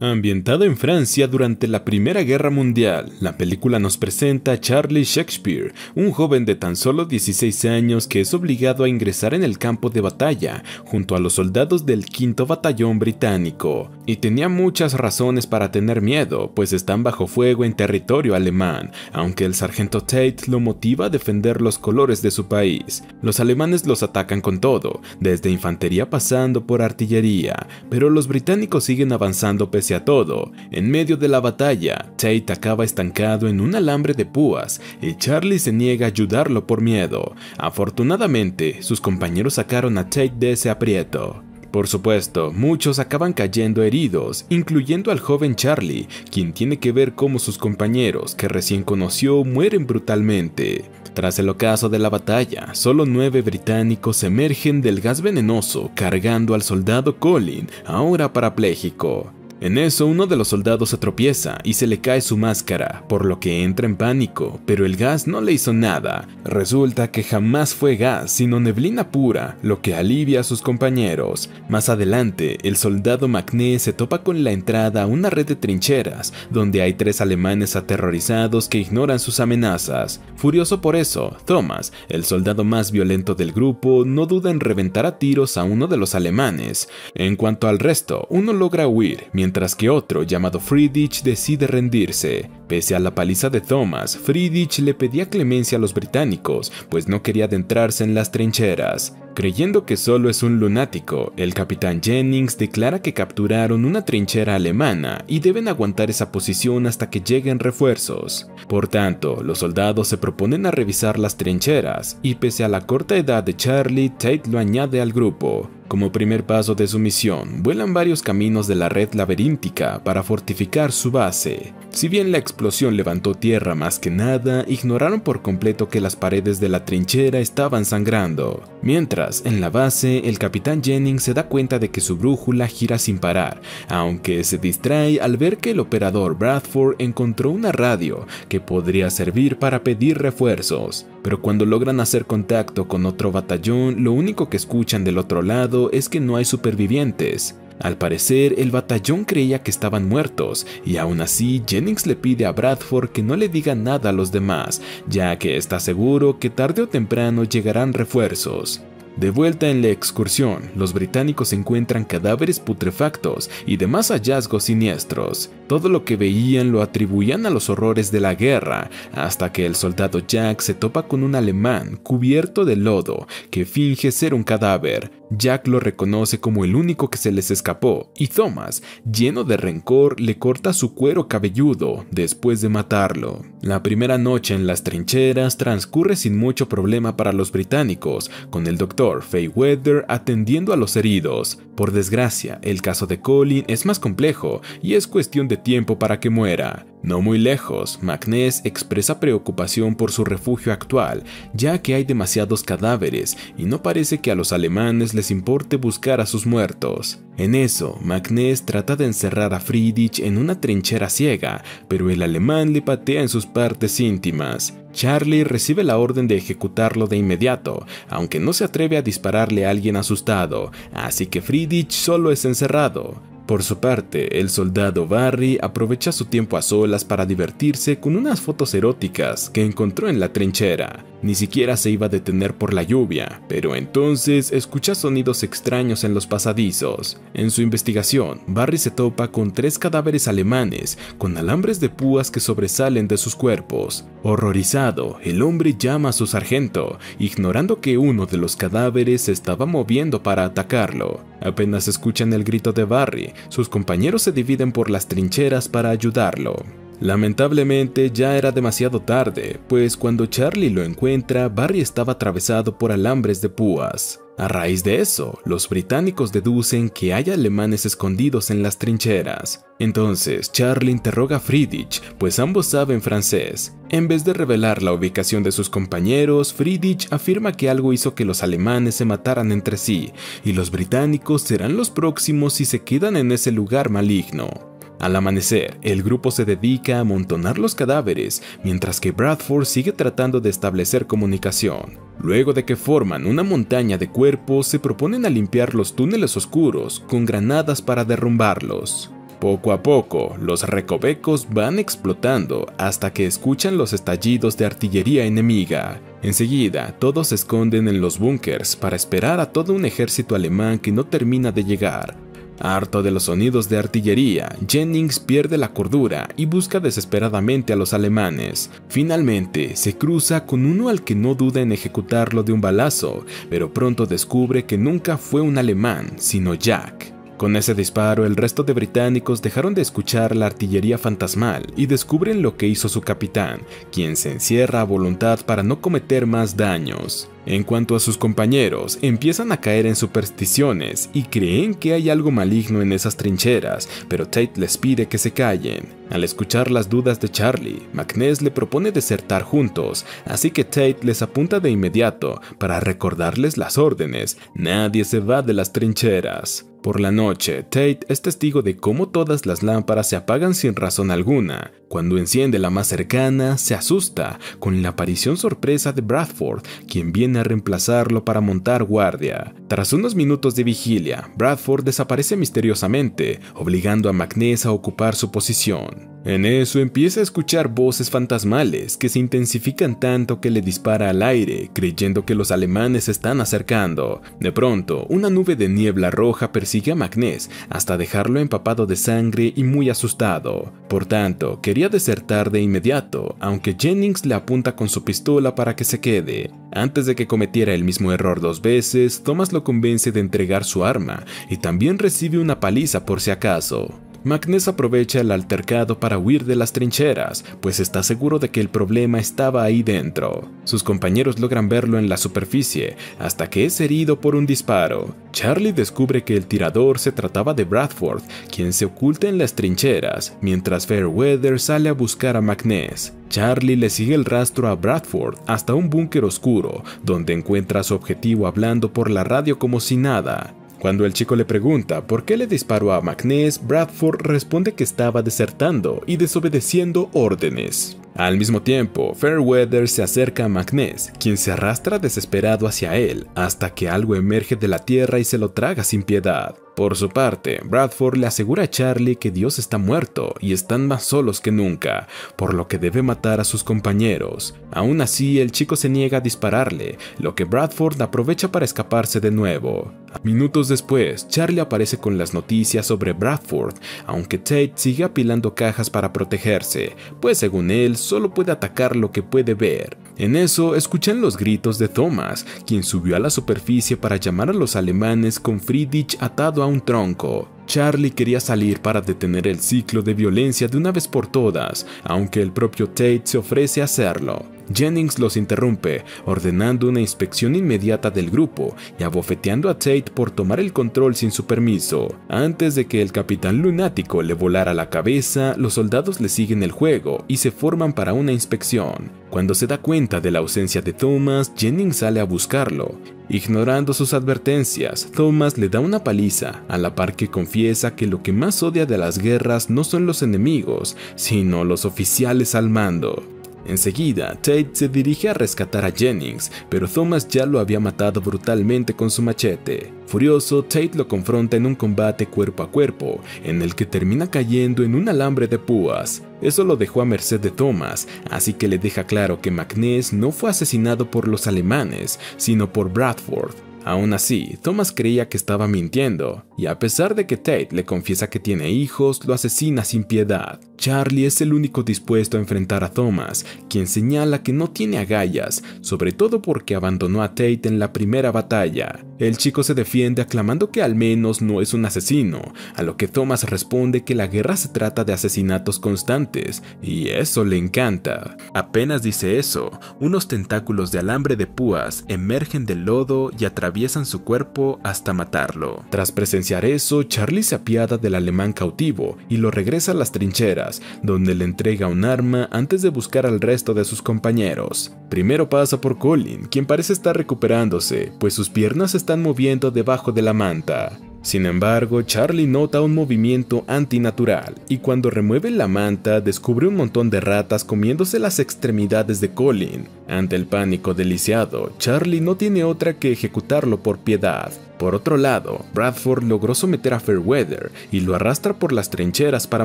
Ambientada en Francia durante la Primera Guerra Mundial, la película nos presenta a Charlie Shakespeare, un joven de tan solo 16 años que es obligado a ingresar en el campo de batalla junto a los soldados del 5º Batallón británico. Y tenía muchas razones para tener miedo, pues están bajo fuego en territorio alemán, aunque el sargento Tate lo motiva a defender los colores de su país. Los alemanes los atacan con todo, desde infantería pasando por artillería, pero los británicos siguen avanzando pese a todo. En medio de la batalla, Tate acaba estancado en un alambre de púas y Charlie se niega a ayudarlo por miedo. Afortunadamente, sus compañeros sacaron a Tate de ese aprieto. Por supuesto, muchos acaban cayendo heridos, incluyendo al joven Charlie, quien tiene que ver cómo sus compañeros, que recién conoció, mueren brutalmente. Tras el ocaso de la batalla, solo 9 británicos emergen del gas venenoso cargando al soldado Colin, ahora parapléjico. En eso, uno de los soldados se tropieza y se le cae su máscara, por lo que entra en pánico, pero el gas no le hizo nada. Resulta que jamás fue gas, sino neblina pura, lo que alivia a sus compañeros. Más adelante, el soldado McNee se topa con la entrada a una red de trincheras, donde hay 3 alemanes aterrorizados que ignoran sus amenazas. Furioso por eso, Thomas, el soldado más violento del grupo, no duda en reventar a tiros a uno de los alemanes. En cuanto al resto, uno logra huir, mientras que otro, llamado Friedrich, decide rendirse. Pese a la paliza de Thomas, Friedrich le pedía clemencia a los británicos, pues no quería adentrarse en las trincheras. Creyendo que solo es un lunático, el capitán Jennings declara que capturaron una trinchera alemana y deben aguantar esa posición hasta que lleguen refuerzos. Por tanto, los soldados se proponen a revisar las trincheras, y pese a la corta edad de Charlie, Tate lo añade al grupo. Como primer paso de su misión, vuelan varios caminos de la red laberíntica para fortificar su base. Si bien la explosión levantó tierra más que nada, ignoraron por completo que las paredes de la trinchera estaban sangrando. Mientras, en la base, el capitán Jennings se da cuenta de que su brújula gira sin parar, aunque se distrae al ver que el operador Bradford encontró una radio que podría servir para pedir refuerzos. Pero cuando logran hacer contacto con otro batallón, lo único que escuchan del otro lado es que no hay supervivientes. Al parecer, el batallón creía que estaban muertos, y aún así Jennings le pide a Bradford que no le diga nada a los demás, ya que está seguro que tarde o temprano llegarán refuerzos. De vuelta en la excursión, los británicos encuentran cadáveres putrefactos y demás hallazgos siniestros. Todo lo que veían lo atribuían a los horrores de la guerra, hasta que el soldado Jack se topa con un alemán cubierto de lodo que finge ser un cadáver. Jack lo reconoce como el único que se les escapó, y Thomas, lleno de rencor, le corta su cuero cabelludo después de matarlo. La primera noche en las trincheras transcurre sin mucho problema para los británicos, con el Dr. Fayweather atendiendo a los heridos. Por desgracia, el caso de Colin es más complejo y es cuestión de tiempo para que muera. No muy lejos, McNee expresa preocupación por su refugio actual, ya que hay demasiados cadáveres y no parece que a los alemanes les importe buscar a sus muertos. En eso, McNee trata de encerrar a Friedrich en una trinchera ciega, pero el alemán le patea en sus partes íntimas. Charlie recibe la orden de ejecutarlo de inmediato, aunque no se atreve a dispararle a alguien asustado, así que Friedrich solo es encerrado. Por su parte, el soldado Barry aprovecha su tiempo a solas para divertirse con unas fotos eróticas que encontró en la trinchera. Ni siquiera se iba a detener por la lluvia, pero entonces escucha sonidos extraños en los pasadizos. En su investigación, Barry se topa con 3 cadáveres alemanes con alambres de púas que sobresalen de sus cuerpos. Horrorizado, el hombre llama a su sargento, ignorando que uno de los cadáveres se estaba moviendo para atacarlo. Apenas escuchan el grito de Barry, sus compañeros se dividen por las trincheras para ayudarlo. Lamentablemente ya era demasiado tarde, pues cuando Charlie lo encuentra, Barry estaba atravesado por alambres de púas. A raíz de eso, los británicos deducen que hay alemanes escondidos en las trincheras. Entonces, Charlie interroga a Friedrich, pues ambos saben francés. En vez de revelar la ubicación de sus compañeros, Friedrich afirma que algo hizo que los alemanes se mataran entre sí, y los británicos serán los próximos si se quedan en ese lugar maligno. Al amanecer, el grupo se dedica a amontonar los cadáveres, mientras que Bradford sigue tratando de establecer comunicación. Luego de que forman una montaña de cuerpos, se proponen a limpiar los túneles oscuros con granadas para derrumbarlos. Poco a poco, los recovecos van explotando hasta que escuchan los estallidos de artillería enemiga. Enseguida, todos se esconden en los búnkers para esperar a todo un ejército alemán que no termina de llegar. Harto de los sonidos de artillería, Jennings pierde la cordura y busca desesperadamente a los alemanes. Finalmente, se cruza con uno al que no duda en ejecutarlo de un balazo, pero pronto descubre que nunca fue un alemán, sino Jack. Con ese disparo, el resto de británicos dejaron de escuchar la artillería fantasmal y descubren lo que hizo su capitán, quien se encierra a voluntad para no cometer más daños. En cuanto a sus compañeros, empiezan a caer en supersticiones y creen que hay algo maligno en esas trincheras, pero Tate les pide que se callen. Al escuchar las dudas de Charlie, McNess le propone desertar juntos, así que Tate les apunta de inmediato para recordarles las órdenes: nadie se va de las trincheras. Por la noche, Tate es testigo de cómo todas las lámparas se apagan sin razón alguna. Cuando enciende la más cercana, se asusta con la aparición sorpresa de Bradford, quien viene a reemplazarlo para montar guardia. Tras unos minutos de vigilia, Bradford desaparece misteriosamente, obligando a McNess a ocupar su posición. En eso empieza a escuchar voces fantasmales que se intensifican tanto que le dispara al aire, creyendo que los alemanes se están acercando. De pronto, una nube de niebla roja persigue a McNess hasta dejarlo empapado de sangre y muy asustado. Por tanto, quería desertar de inmediato, aunque Jennings le apunta con su pistola para que se quede. Antes de que cometiera el mismo error 2 veces, Thomas lo convence de entregar su arma y también recibe una paliza por si acaso. McNess aprovecha el altercado para huir de las trincheras, pues está seguro de que el problema estaba ahí dentro. Sus compañeros logran verlo en la superficie, hasta que es herido por un disparo. Charlie descubre que el tirador se trataba de Bradford, quien se oculta en las trincheras, mientras Fairweather sale a buscar a McNess. Charlie le sigue el rastro a Bradford hasta un búnker oscuro, donde encuentra a su objetivo hablando por la radio como si nada. Cuando el chico le pregunta por qué le disparó a McNess, Bradford responde que estaba desertando y desobedeciendo órdenes. Al mismo tiempo, Fairweather se acerca a McNess, quien se arrastra desesperado hacia él, hasta que algo emerge de la tierra y se lo traga sin piedad. Por su parte, Bradford le asegura a Charlie que Dios está muerto y están más solos que nunca, por lo que debe matar a sus compañeros. Aún así, el chico se niega a dispararle, lo que Bradford aprovecha para escaparse de nuevo. Minutos después, Charlie aparece con las noticias sobre Bradford, aunque Tate sigue apilando cajas para protegerse, pues según él, solo puede atacar lo que puede ver. En eso, escuchan los gritos de Thomas, quien subió a la superficie para llamar a los alemanes con Friedrich atado a un tronco. Charlie quería salir para detener el ciclo de violencia de una vez por todas, aunque el propio Tate se ofrece a hacerlo. Jennings los interrumpe, ordenando una inspección inmediata del grupo y abofeteando a Tate por tomar el control sin su permiso. Antes de que el capitán lunático le volara la cabeza, los soldados le siguen el juego y se forman para una inspección. Cuando se da cuenta de la ausencia de Thomas, Jennings sale a buscarlo. Ignorando sus advertencias, Thomas le da una paliza, a la par que confiesa que lo que más odia de las guerras no son los enemigos, sino los oficiales al mando. Enseguida, Tate se dirige a rescatar a Jennings, pero Thomas ya lo había matado brutalmente con su machete. Furioso, Tate lo confronta en un combate cuerpo a cuerpo, en el que termina cayendo en un alambre de púas. Eso lo dejó a merced de Thomas, así que le deja claro que McNess no fue asesinado por los alemanes, sino por Bradford. Aún así, Thomas creía que estaba mintiendo, y a pesar de que Tate le confiesa que tiene hijos, lo asesina sin piedad. Charlie es el único dispuesto a enfrentar a Thomas, quien señala que no tiene agallas, sobre todo porque abandonó a Tate en la primera batalla. El chico se defiende aclamando que al menos no es un asesino, a lo que Thomas responde que la guerra se trata de asesinatos constantes, y eso le encanta. Apenas dice eso, unos tentáculos de alambre de púas emergen del lodo y atraviesan su cuerpo hasta matarlo. Tras presenciar eso, Charlie se apiada del alemán cautivo y lo regresa a las trincheras, donde le entrega un arma antes de buscar al resto de sus compañeros. Primero pasa por Colin, quien parece estar recuperándose, pues sus piernas se están moviendo debajo de la manta. Sin embargo, Charlie nota un movimiento antinatural, y cuando remueve la manta descubre un montón de ratas comiéndose las extremidades de Colin. Ante el pánico del lisiado, Charlie no tiene otra que ejecutarlo por piedad. Por otro lado, Bradford logró someter a Fairweather y lo arrastra por las trincheras para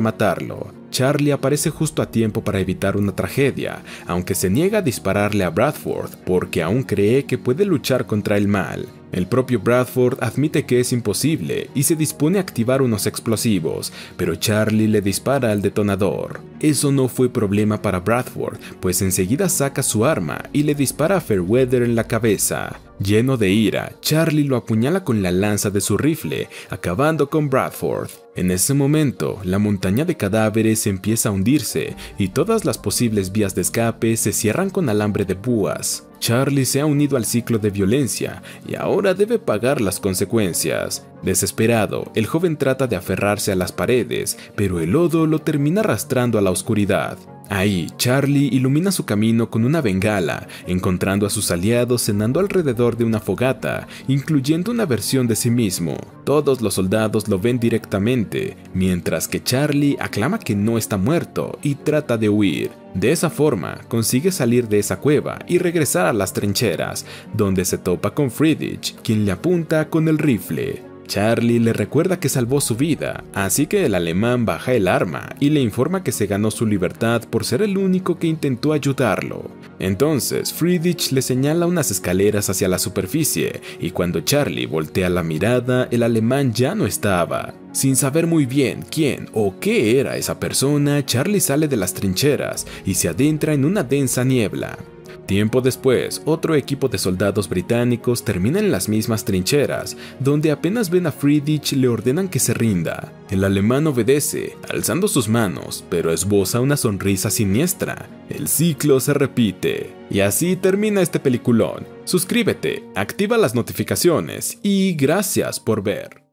matarlo. Charlie aparece justo a tiempo para evitar una tragedia, aunque se niega a dispararle a Bradford porque aún cree que puede luchar contra el mal. El propio Bradford admite que es imposible y se dispone a activar unos explosivos, pero Charlie le dispara al detonador. Eso no fue problema para Bradford, pues enseguida saca su arma y le dispara a Fairweather en la cabeza. Lleno de ira, Charlie lo apuñala con la lanza de su rifle, acabando con Bradford. En ese momento, la montaña de cadáveres empieza a hundirse y todas las posibles vías de escape se cierran con alambre de púas. Charlie se ha unido al ciclo de violencia y ahora debe pagar las consecuencias. Desesperado, el joven trata de aferrarse a las paredes, pero el lodo lo termina arrastrando a la oscuridad. Ahí, Charlie ilumina su camino con una bengala, encontrando a sus aliados cenando alrededor de una fogata, incluyendo una versión de sí mismo. Todos los soldados lo ven directamente, mientras que Charlie aclama que no está muerto y trata de huir. De esa forma, consigue salir de esa cueva y regresar a las trincheras, donde se topa con Friedrich, quien le apunta con el rifle. Charlie le recuerda que salvó su vida, así que el alemán baja el arma y le informa que se ganó su libertad por ser el único que intentó ayudarlo. Entonces, Friedrich le señala unas escaleras hacia la superficie, y cuando Charlie voltea la mirada, el alemán ya no estaba. Sin saber muy bien quién o qué era esa persona, Charlie sale de las trincheras y se adentra en una densa niebla. Tiempo después, otro equipo de soldados británicos termina en las mismas trincheras, donde apenas ven a Friedrich le ordenan que se rinda. El alemán obedece, alzando sus manos, pero esboza una sonrisa siniestra. El ciclo se repite. Y así termina este peliculón. Suscríbete, activa las notificaciones y gracias por ver.